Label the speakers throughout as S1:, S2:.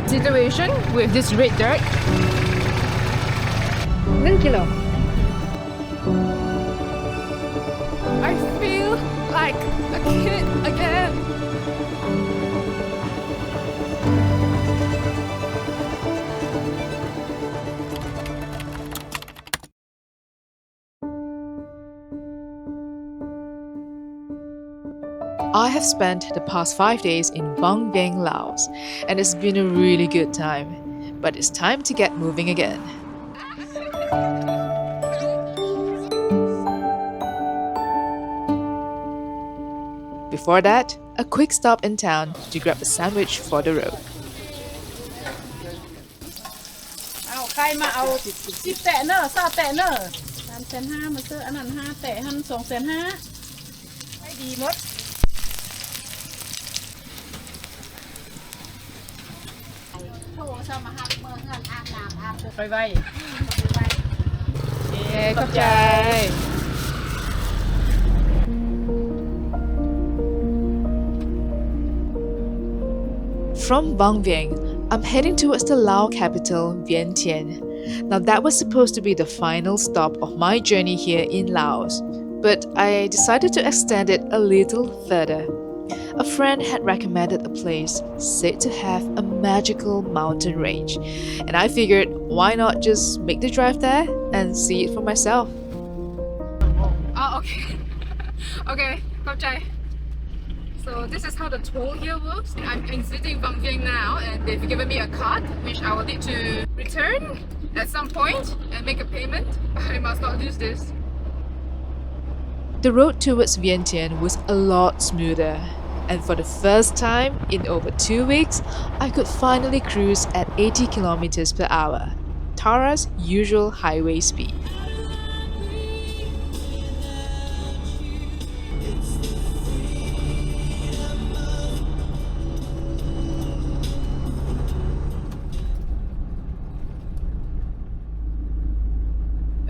S1: Situation with this red dirt. 1 kilo. I feel like a kid again. I have spent the past 5 days in Muang Hom, Laos, and it's been a really good time. But it's time to get moving again. Before that, a quick stop in town to grab a sandwich for the road.
S2: เอาใครมาเอา10 แตะเนอะ20 แตะเนอะ350,000มาซื้ออันนั้น5 แตะหัน250,000ให้ดีหมดโทรชอบมาหาเมื่อเงินอาบน้ำอาบไปไว้เย้ขอบใจ
S1: From Muang Hom, I'm heading towards the Lao capital, Vientiane. Now that was supposed to be the final stop of my journey here in Laos, but I decided to extend it a little further. A friend had recommended a place said to have a magical mountain range, and I figured why not just make the drive there and see it for myself. Oh, okay. Okay, gotcha. So this is how the toll here works. I'm exiting Muang Hom now, and they've given me a card which I will need to return at some point and make a payment. I must not lose this. The road towards Vientiane was a lot smoother, and for the first time in over 2 weeks, I could finally cruise at 80 kilometers per hour, Tara's usual highway speed.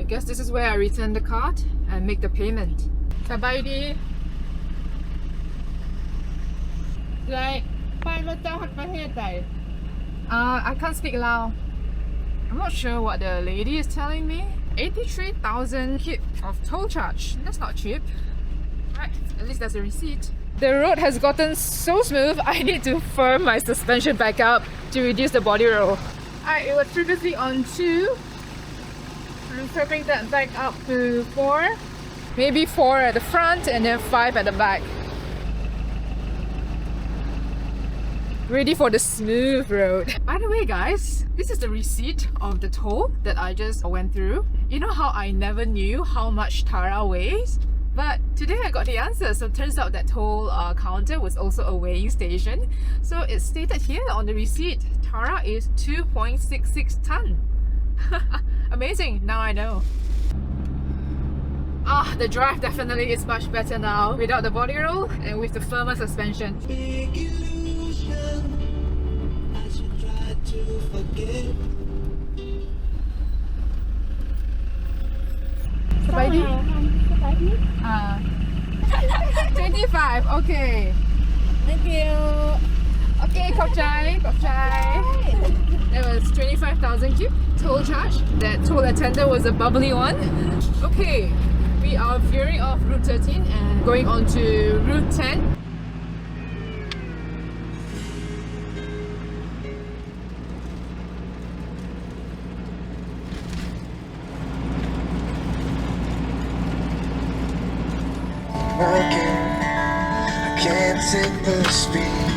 S1: I guess this is where I return the card and make the payment. Sabaydi.
S2: Like ไปแล้วเจ้าหัดประเทศใด
S1: I can't speak Lao. I'm not sure what the lady is telling me. 83,000 kip of toll charge. That's not cheap. Right, at least there's a receipt. The road has gotten so smooth, I need to firm my suspension back up to reduce the body roll. It was previously on 2. I'm firming that back up to 4. Maybe 4 at the front and then 5 at the back. Ready for the smooth road. By the way guys, this is the receipt of the toll that I just went through. You know how I never knew how much Tara weighs? But today I got the answer. So it turns out that toll counter was also a weighing station. So it's stated here on the receipt, Tara is 2.66 ton. Amazing, now I know. The drive definitely is much better now without the body roll and with the firmer suspension. Sabaydi? 25, okay.
S2: Thank you
S1: Okay, ขอบใจ That was 25,000 kip toll charge. That toll attendant was a bubbly one. Okay, we are veering off Route 13 and going on to Route 10.
S3: Working, I Can't take the speed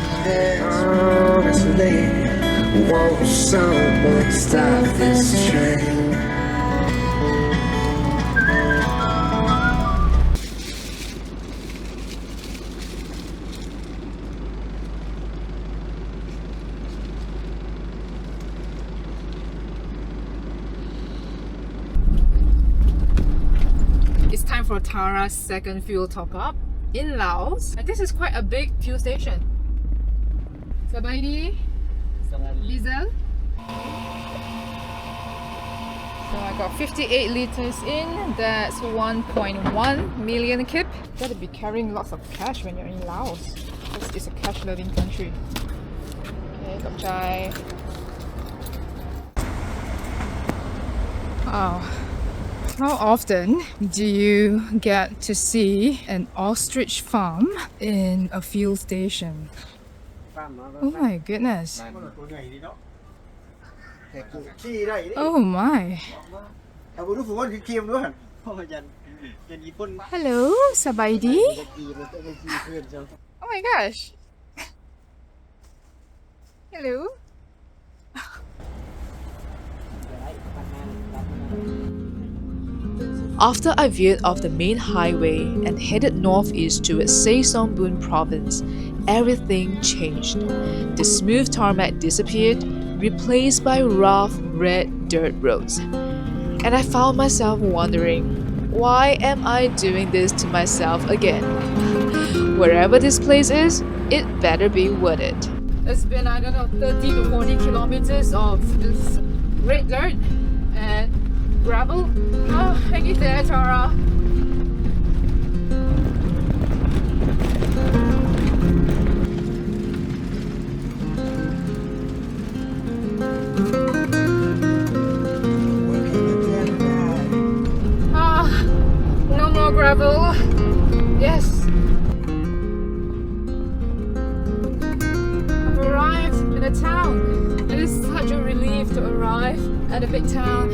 S3: honestly. Won't someone stop this train?
S1: It's time for Tara's second fuel top up in Laos, and this is quite a big fuel station. Sabaidi diesel. So I got 58 liters in. That's 1.1 million kip. Gotta be carrying lots of cash when you're in Laos, because it's a cash-loving country. Okay, got chai. Wow. How often do you get to see an ostrich farm in a fuel station? Oh my goodness. Oh my. Hello, Sabaidi. Oh my gosh. Hello. After I veered off the main highway and headed northeast towards Xaysomboun province, everything changed. The smooth tarmac disappeared, replaced by rough red dirt roads. And I found myself wondering, why am I doing this to myself again? Wherever this place is, it better be worth it. It's been, I don't know, 30 to 40 kilometers of this red dirt and gravel. Oh, hang in there, Tara. No more gravel. Yes. I've arrived in a town. It is such a relief to arrive at a big town.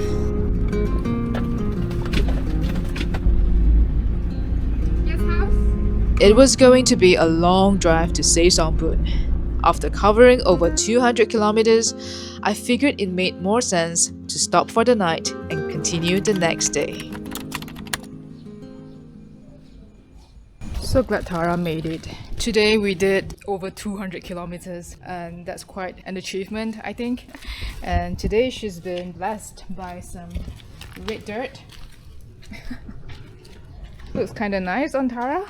S1: It was going to be a long drive to Xaysomboun. After covering over 200 kilometers, I figured it made more sense to stop for the night and continue the next day. So glad Tara made it. Today we did over 200 kilometers, and that's quite an achievement, I think. And today she's been blessed by some red dirt. Looks kind of nice on Tara.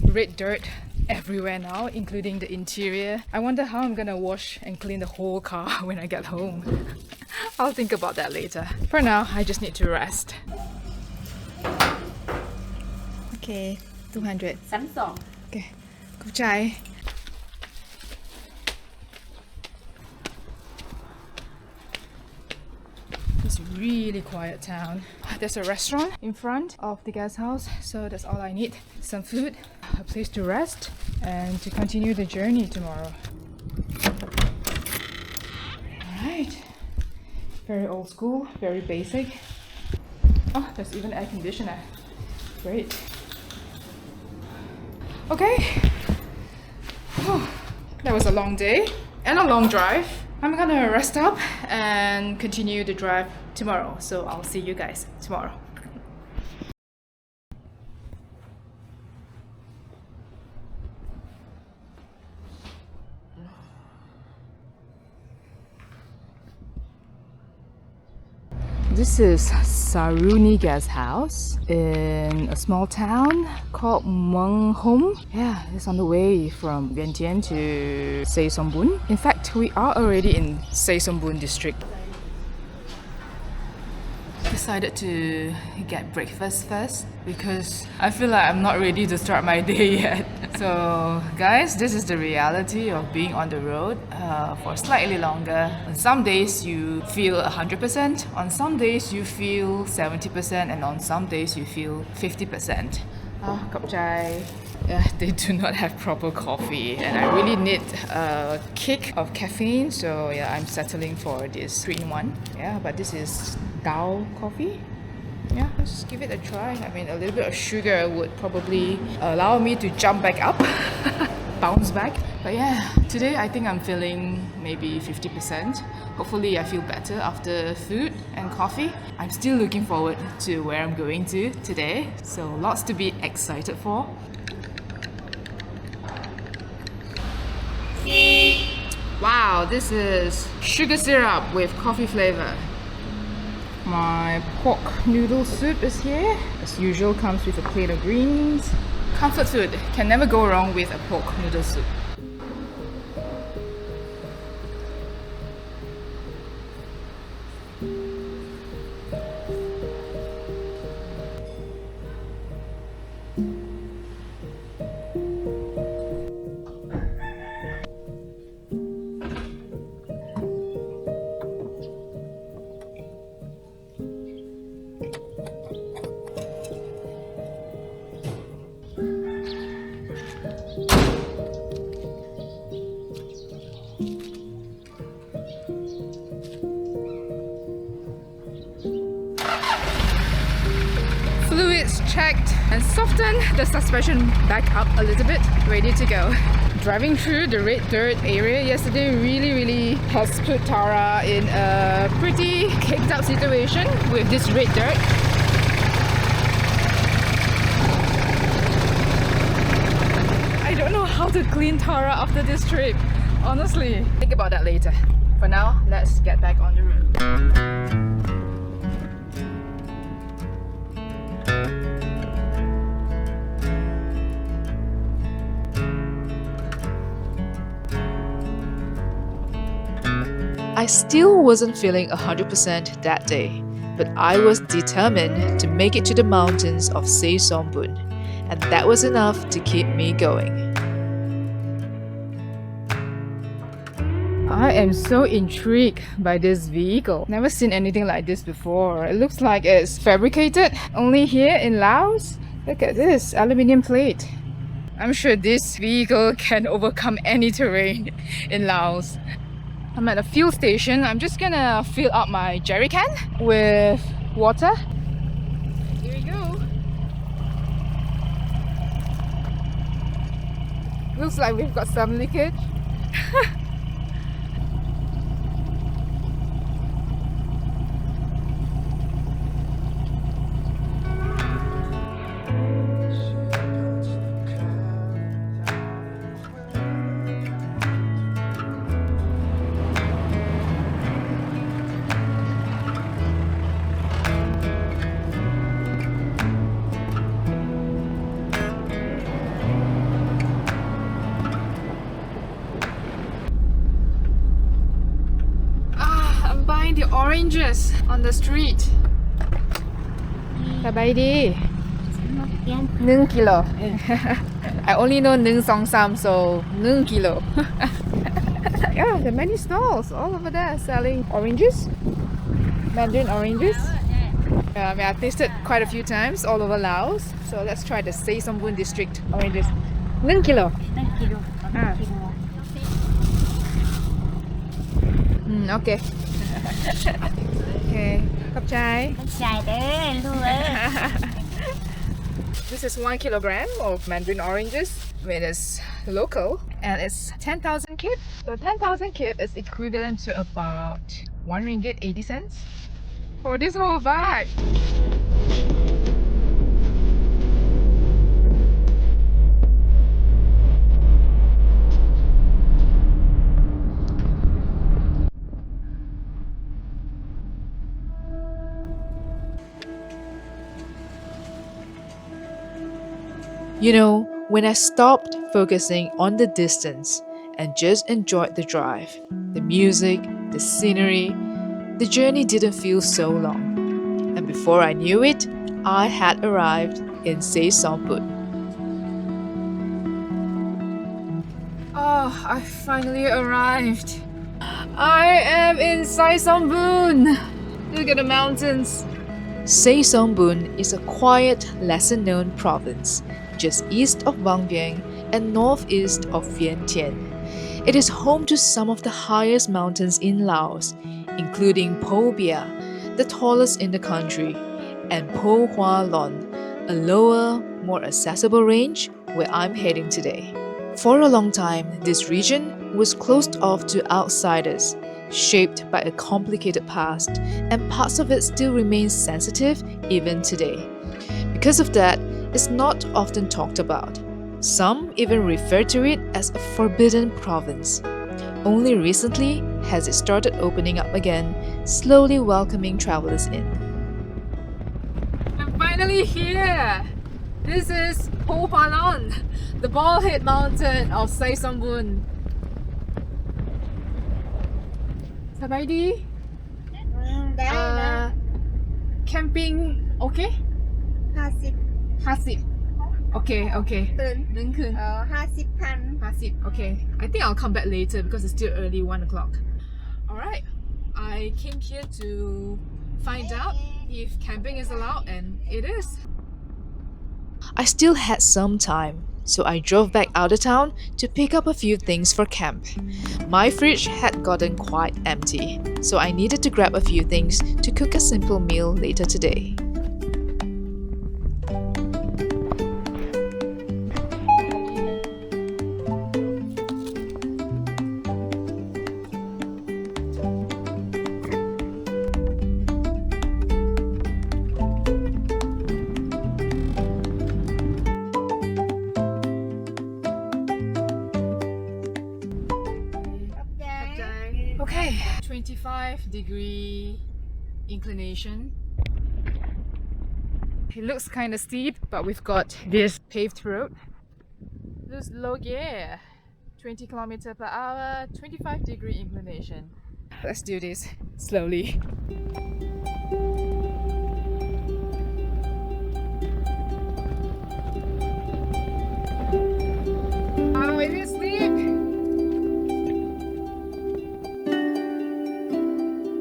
S1: Red dirt everywhere now, including the interior. I wonder how I'm gonna wash and clean the whole car when I get home. I'll think about that later. For now, I just need to rest. Okay, 200. Okay, good chai. It's a really quiet town. There's a restaurant in front of the guest house, so that's all I need. Some food, a place to rest, and to continue the journey tomorrow. Alright. Very old school, very basic. Oh, there's even air conditioner. Great. Okay. Oh, that was a long day and a long drive. I'm gonna rest up and continue the drive tomorrow. So I'll see you guys tomorrow. This is Saruni guest house in a small town called Muang Hom. Yeah, it's on the way from Vientiane to Xaysomboun. In fact, we are already in Xaysomboun district. Decided to get breakfast first because I feel like I'm not ready to start my day yet. So guys, this is the reality of being on the road for slightly longer. On some days you feel 100%, on some days you feel 70%, and on some days you feel 50%. Cup chai. Yeah, they do not have proper coffee, and I really need a kick of caffeine, so yeah, I'm settling for this 3-in-1. Yeah, but this is Dao coffee. Yeah, let's give it a try. I mean, a little bit of sugar would probably allow me to jump back up. bounce back. But yeah, today I think I'm feeling maybe 50%. Hopefully I feel better after food and coffee. I'm still looking forward to where I'm going to today, so lots to be excited for. Wow, this is sugar syrup with coffee flavor. My pork noodle soup is here. As usual, comes with a plate of greens. Comfort food, can never go wrong with a pork noodle soup. Fluids checked and softened the suspension back up a little bit, ready to go. Driving through the red dirt area yesterday really has put Tara in a pretty caked up situation with this red dirt. I don't know how to clean Tara after this trip, honestly. Think about that later. For now, let's get back on the road. I still wasn't feeling 100% that day, but I was determined to make it to the mountains of Xaysomboun, and that was enough to keep me going. I am so intrigued by this vehicle. Never seen anything like this before. It looks like it's fabricated only here in Laos. Look at this aluminium plate. I'm sure this vehicle can overcome any terrain in Laos. I'm at a fuel station. I'm just gonna fill up my jerry can with water. Here we go. Looks like we've got some leakage. The oranges on the street. สบายดี 1 kilo. I only know 1, 2, 3, so 1 kilo. Yeah, there are many stalls all over there selling oranges, Mandarin oranges. I mean, I've tasted quite a few times all over Laos, so let's try the Xaysomboun district oranges. 1 kilo.
S2: 1 kilo.
S1: Okay. Okay, khắp trái. This is 1 kilogram of Mandarin oranges. I mean, it's local and it's 10,000 kip. So 10,000 kip is equivalent to about 1 ringgit 80 cents for this whole bag. You know, when I stopped focusing on the distance and just enjoyed the drive, the music, the scenery, the journey didn't feel so long. And before I knew it, I had arrived in Xaysomboun. Oh, I finally arrived. I am in Xaysomboun. Look at the mountains. Xaysomboun is a quiet, lesser-known province just east of Vang Vieng and northeast of Vientiane. It is home to some of the highest mountains in Laos, including Phou Bia, the tallest in the country, and Phou Hua Lon, a lower, more accessible range where I'm heading today. For a long time, this region was closed off to outsiders, shaped by a complicated past, and parts of it still remain sensitive even today. Because of that, it's not often talked about. Some even refer to it as a forbidden province. Only recently has it started opening up again, slowly welcoming travelers in. I'm finally here! This is Phou Hua Lon, the bald-head mountain of Xaysomboun. Sabaydi?
S4: ได้นะ
S1: Camping okay?
S4: 50
S1: 50. Okay.
S4: ตื่น
S1: นึงคืน
S4: 50,000
S1: 50. Okay. I think I'll come back later because it's still early 1 o'clock. Alright. I came here to find out if camping is allowed, and it is. I still had some time, so I drove back out of town to pick up a few things for camp. My fridge had gotten quite empty, so I needed to grab a few things to cook a simple meal later today. Okay, 25-degree inclination. It looks kind of steep, but we've got this paved road. Looks low, yeah. 20 kilometers per hour, 25-degree inclination. Let's do this slowly. Oh, it is steep!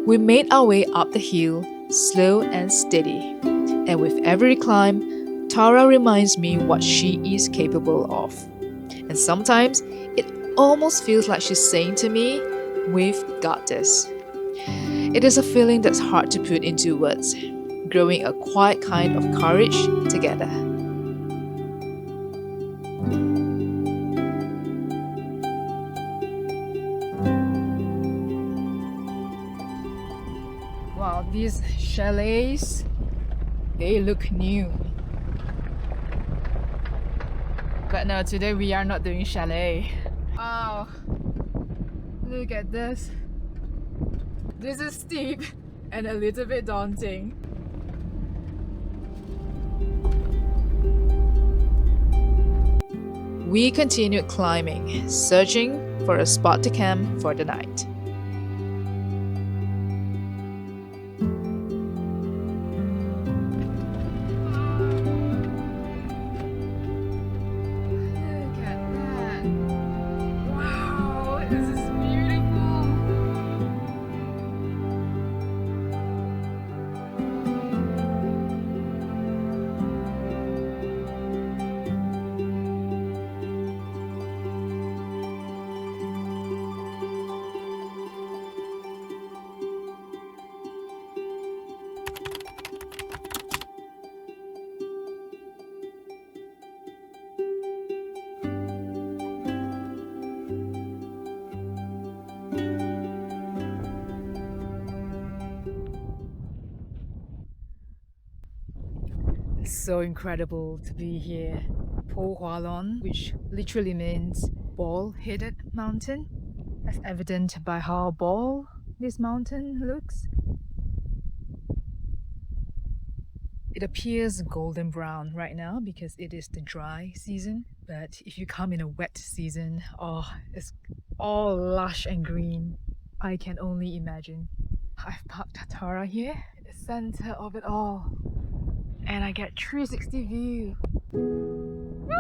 S1: We made our way up the hill, slow and steady. And with every climb, Tara reminds me what she is capable of. And sometimes, it almost feels like she's saying to me, "We've got this." It is a feeling that's hard to put into words, growing a quiet kind of courage together. Wow, these chalets, they look new. But no, today we are not doing chalet. Wow, look at this. This is steep and a little bit daunting. We continued climbing, searching for a spot to camp for the night. Look at that. Wow, this is beautiful. It's so incredible to be here. Phou Hua Lon, which literally means bald-headed mountain, as evident by how bald this mountain looks. It appears golden brown right now because it is the dry season, but if you come in a wet season, oh, it's all lush and green. I can only imagine. I've parked Tara here in the center of it all, and I get 360 view. Woo!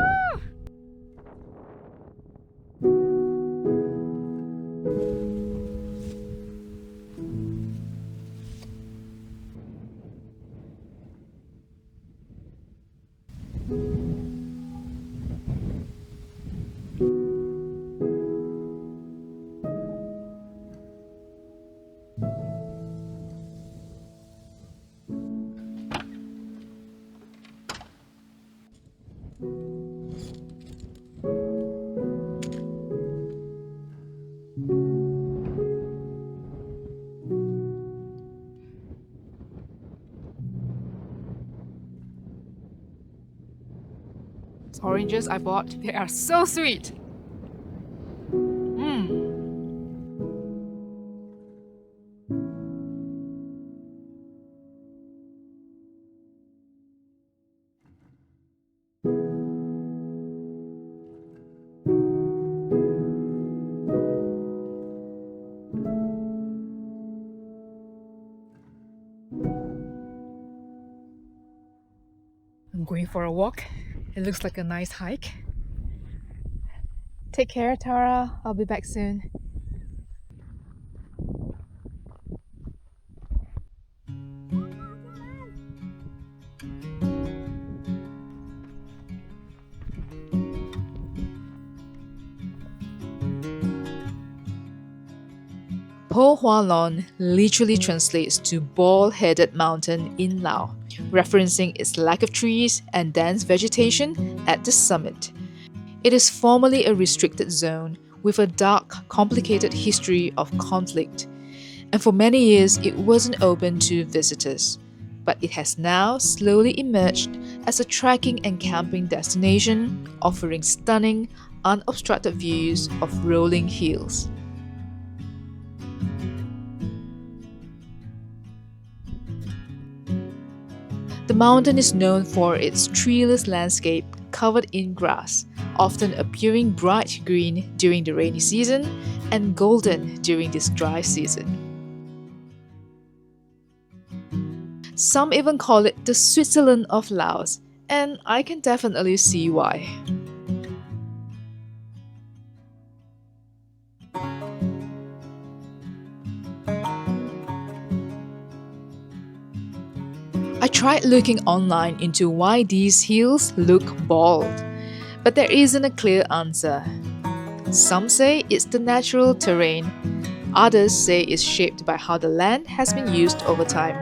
S1: oranges I bought. They are so sweet. I'm going for a walk. It looks like a nice hike. Take care, Tara. I'll be back soon. Phou Hua Lon literally translates to bald-headed mountain in Laos, referencing its lack of trees and dense vegetation at the summit. It is formerly a restricted zone with a dark, complicated history of conflict, and for many years it wasn't open to visitors. But it has now slowly emerged as a trekking and camping destination, offering stunning, unobstructed views of rolling hills. The mountain is known for its treeless landscape covered in grass, often appearing bright green during the rainy season and golden during this dry season. Some even call it the Switzerland of Laos, and I can definitely see why. I tried looking online into why these hills look bald, but there isn't a clear answer. Some say it's the natural terrain, others say it's shaped by how the land has been used over time,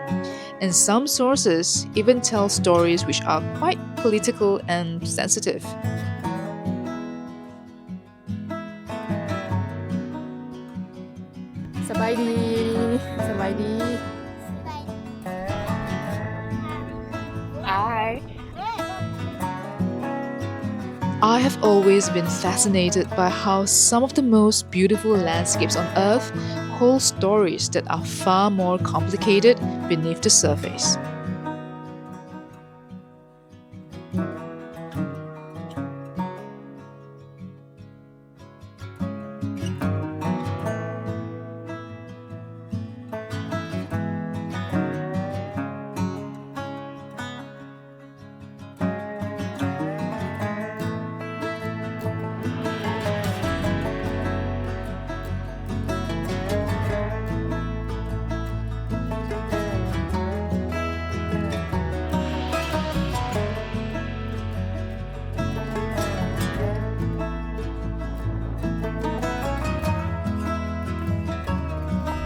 S1: and some sources even tell stories which are quite political and sensitive. Sabaydi, sabaydi. I have always been fascinated by how some of the most beautiful landscapes on Earth hold stories that are far more complicated beneath the surface.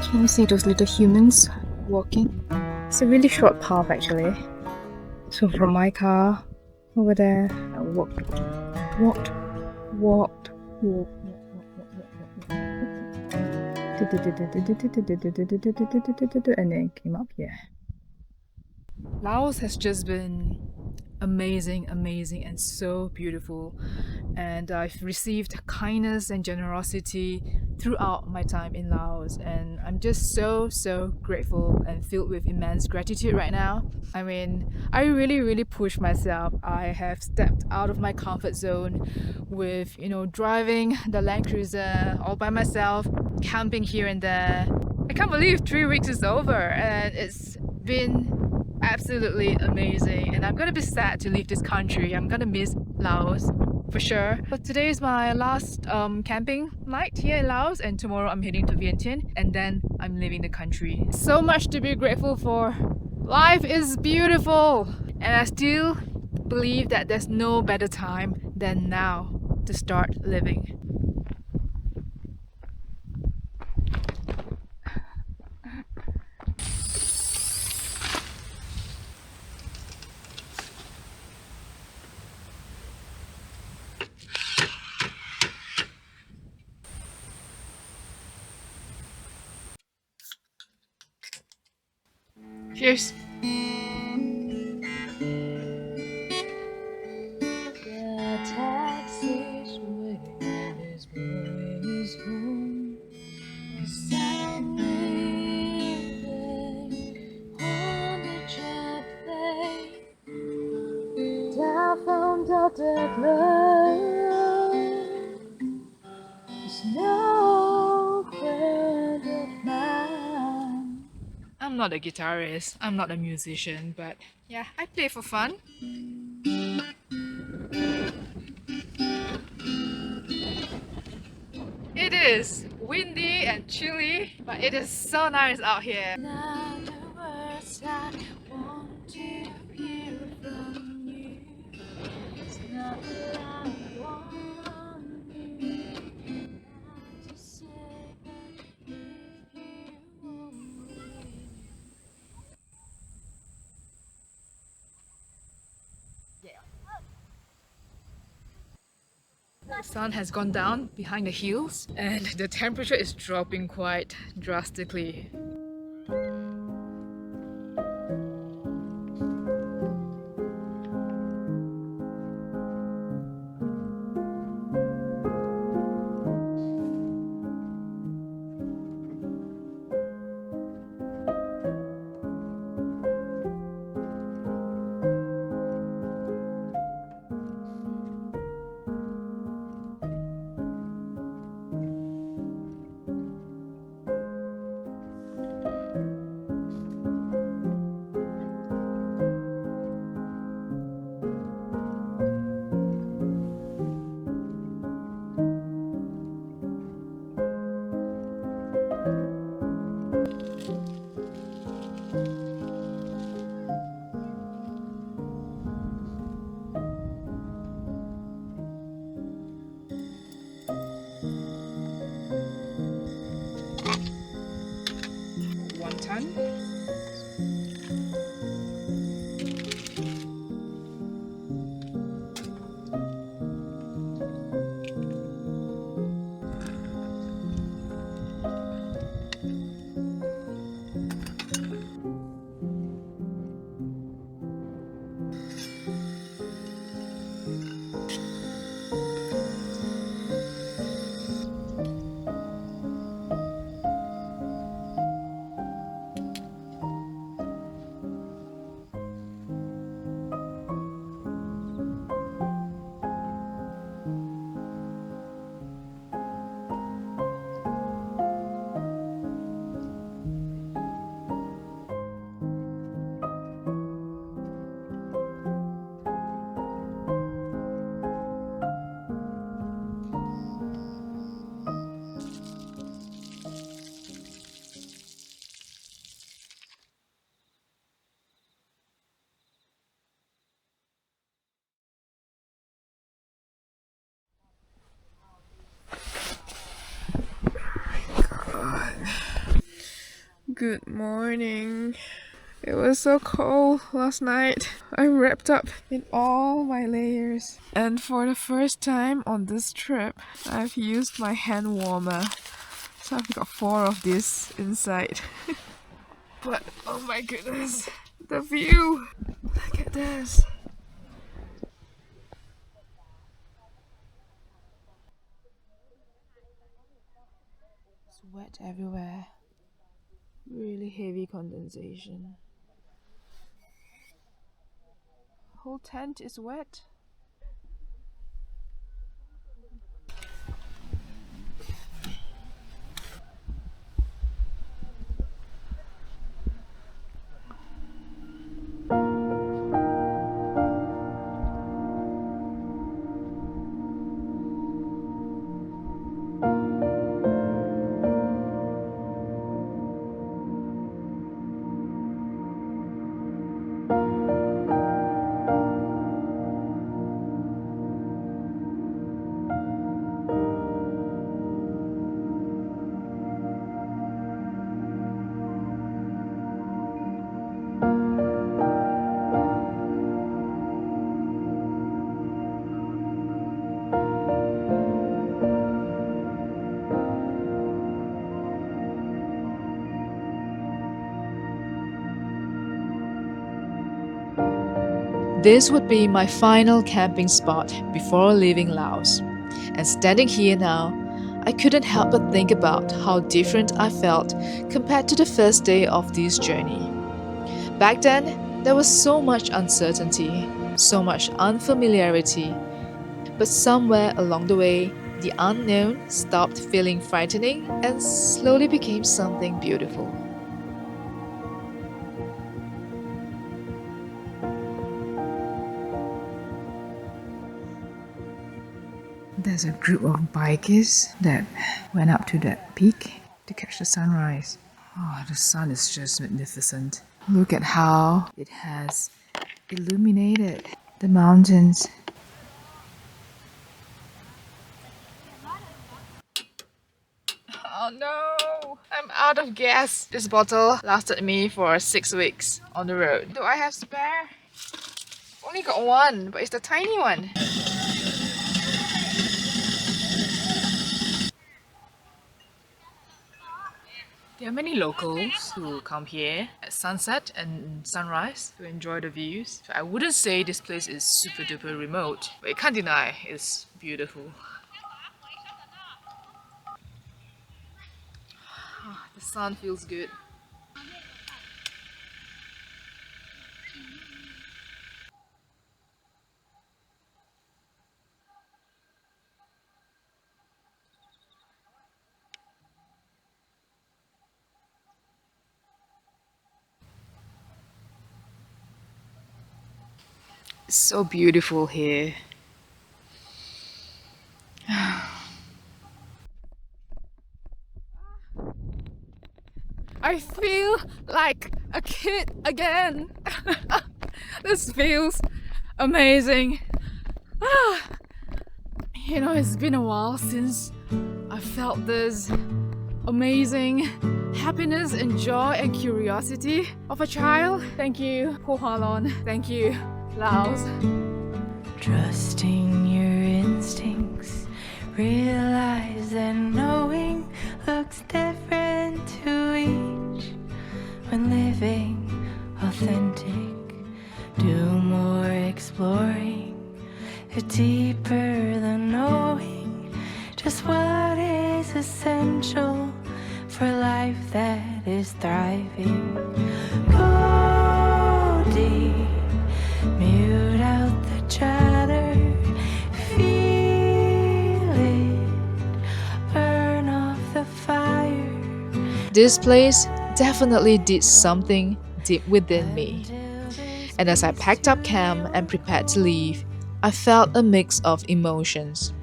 S1: Can you see those little humans walking? It's a really short path actually. So from my car over there, I walked, and then came up here. Laos has just been amazing and so beautiful, and I've received kindness and generosity throughout my time in Laos, and I'm just so grateful and filled with immense gratitude right now. I mean, I really pushed myself. I have stepped out of my comfort zone with, driving the Land Cruiser all by myself, camping here and there. I can't believe 3 weeks is over, and it's been absolutely amazing, and I'm gonna be sad to leave this country. I'm gonna miss Laos for sure. But today is my last camping night here in Laos, and tomorrow I'm heading to Vientiane, and then I'm leaving the country. So much to be grateful for. Life is beautiful, and I still believe that there's no better time than now to start living. Cheers! Good. I'm not a guitarist, I'm not a musician, but yeah, I play for fun. It is windy and chilly, but it is so nice out here. The sun has gone down behind the hills and the temperature is dropping quite drastically. One ton. Good morning. It was so cold last night. I'm wrapped up in all my layers. And for the first time on this trip, I've used my hand warmer. So I've got 4 of these inside. But oh my goodness, the view! Look at this. It's wet everywhere. Really heavy condensation. Whole tent is wet. This would be my final camping spot before leaving Laos. And standing here now, I couldn't help but think about how different I felt compared to the first day of this journey. Back then, there was so much uncertainty, so much unfamiliarity, but somewhere along the way, the unknown stopped feeling frightening and slowly became something beautiful. There's a group of bikers that went up to that peak to catch the sunrise. Oh, the sun is just magnificent. Look at how it has illuminated the mountains. Oh no! I'm out of gas. This bottle lasted me for 6 weeks on the road. Do I have spare? Only got one, but it's the tiny one. There are many locals who come here at sunset and sunrise to enjoy the views. So I wouldn't say this place is super duper remote, but you can't deny it's beautiful. The sun feels good. It's so beautiful here. I feel like a kid again. This feels amazing. You know, it's been a while since I felt this amazing happiness and joy and curiosity of a child. Thank you, Phou Hua Lon. Thank you, Laos.
S5: Trusting your instincts, realize that knowing looks different to each. When living authentic, do more exploring, deeper than knowing just what is essential for life that is thriving. Go deep, mute out the chatter, feel it, burn off the fire.
S1: This place definitely did something deep within me. And as I packed up camp and prepared to leave, I felt a mix of emotions.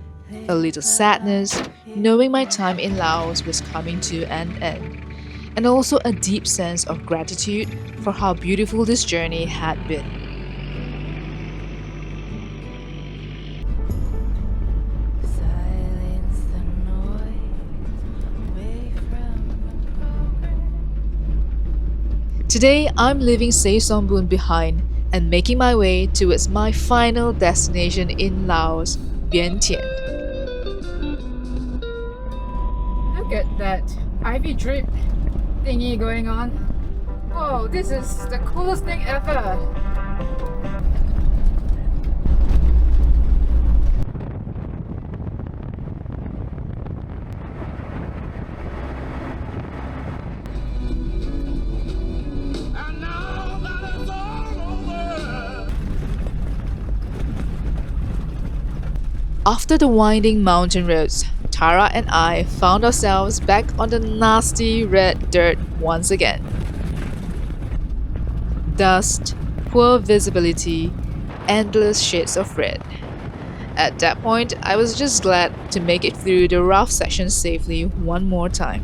S1: A little sadness, knowing my time in Laos was coming to an end, and also a deep sense of gratitude for how beautiful this journey had been.
S5: Silence the noise away from the program.
S1: Today, I'm leaving Xaysomboun behind and making my way towards my final destination in Laos, Vientiane. Look at that ivy drip thingy going on. Whoa, this is the coolest thing ever. After the winding mountain roads, Tara and I found ourselves back on the nasty red dirt once again. Dust, poor visibility, endless shades of red. At that point, I was just glad to make it through the rough section safely one more time.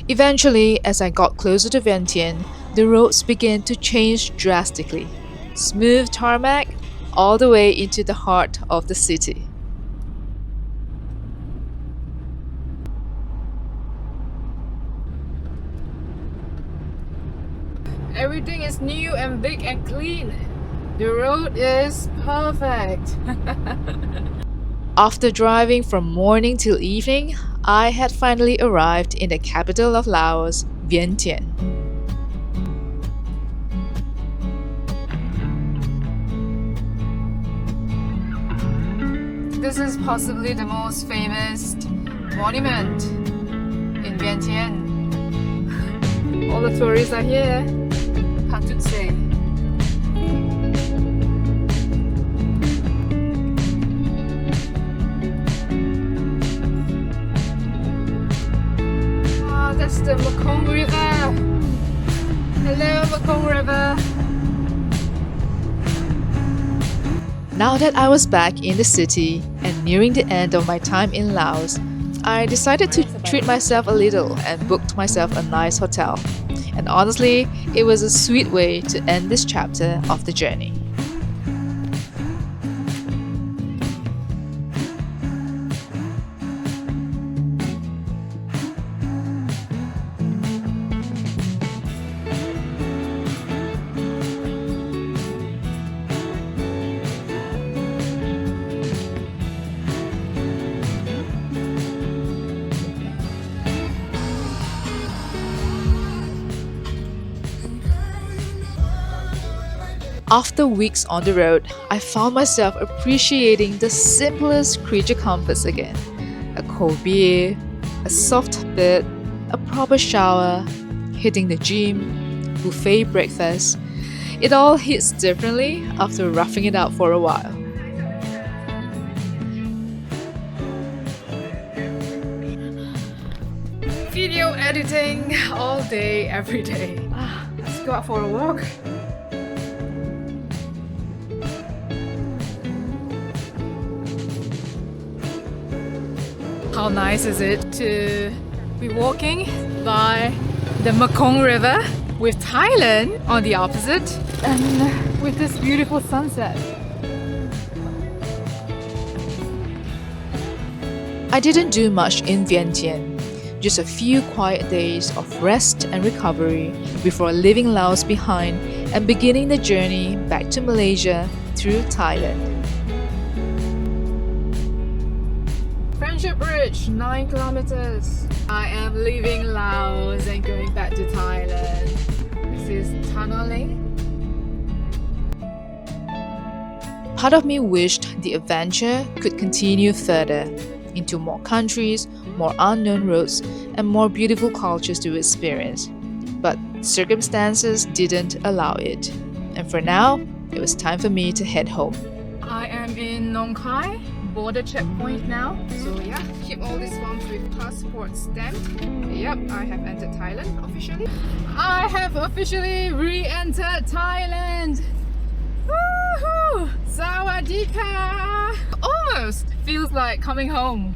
S1: Eventually, as I got closer to Vientiane, the roads began to change drastically. Smooth tarmac all the way into the heart of the city. Everything is new and big and clean. The road is perfect. After driving from morning till evening, I had finally arrived in the capital of Laos, Vientiane. This is possibly the most famous monument in Vientiane. All the tourists are here. Say. Oh, that's the Muang River. Hello, Muang River. Now that I was back in the city and nearing the end of my time in Laos, I decided to treat myself a little and booked myself a nice hotel. And honestly, it was a sweet way to end this chapter of the journey. After weeks on the road, I found myself appreciating the simplest creature comforts again. A cold beer, a soft bed, a proper shower, hitting the gym, buffet breakfast. It all hits differently after roughing it out for a while. Video editing all day, every day. Let's go out for a walk. How nice is it to be walking by the Mekong River with Thailand on the opposite and with this beautiful sunset. I didn't do much in Vientiane, just a few quiet days of rest and recovery before leaving Laos behind and beginning the journey back to Malaysia through Thailand. Friendship Bridge, 9 kilometers. I am leaving Laos and going back to Thailand. This is tunneling. Part of me wished the adventure could continue further into more countries, more unknown roads, and more beautiful cultures to experience. But circumstances didn't allow it. And for now, it was time for me to head home. I am in Nong Khai border checkpoint now. So yeah, keep all these forms with passport stamped. Yep, I have entered Thailand officially. I have officially re-entered Thailand. Woohoo! Sawadee-ka! Almost feels like coming home.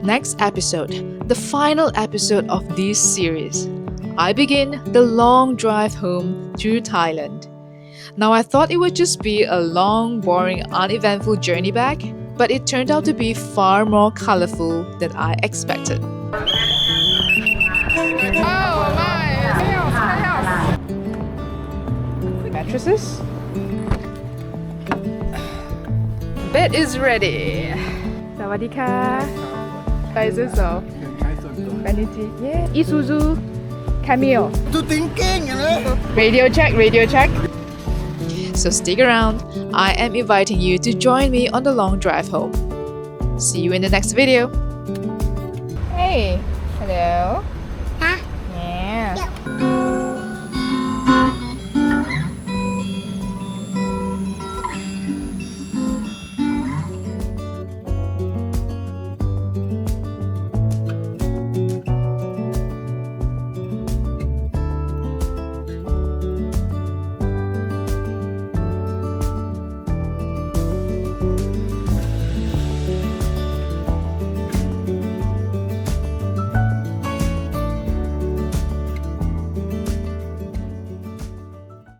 S1: Next episode, the final episode of this series. I begin the long drive home through Thailand. Now I thought it would just be a long, boring, uneventful journey back, but it turned out to be far more colorful than I expected. Oh my! Chaos! Mattresses. Bed is ready. Sawadee ka. Xaysom. Vanity. Yeah. Isuzu. Cameo. Radio check. Radio check. So stick around, I am inviting you to join me on the long drive home. See you in the next video. Hey, hello.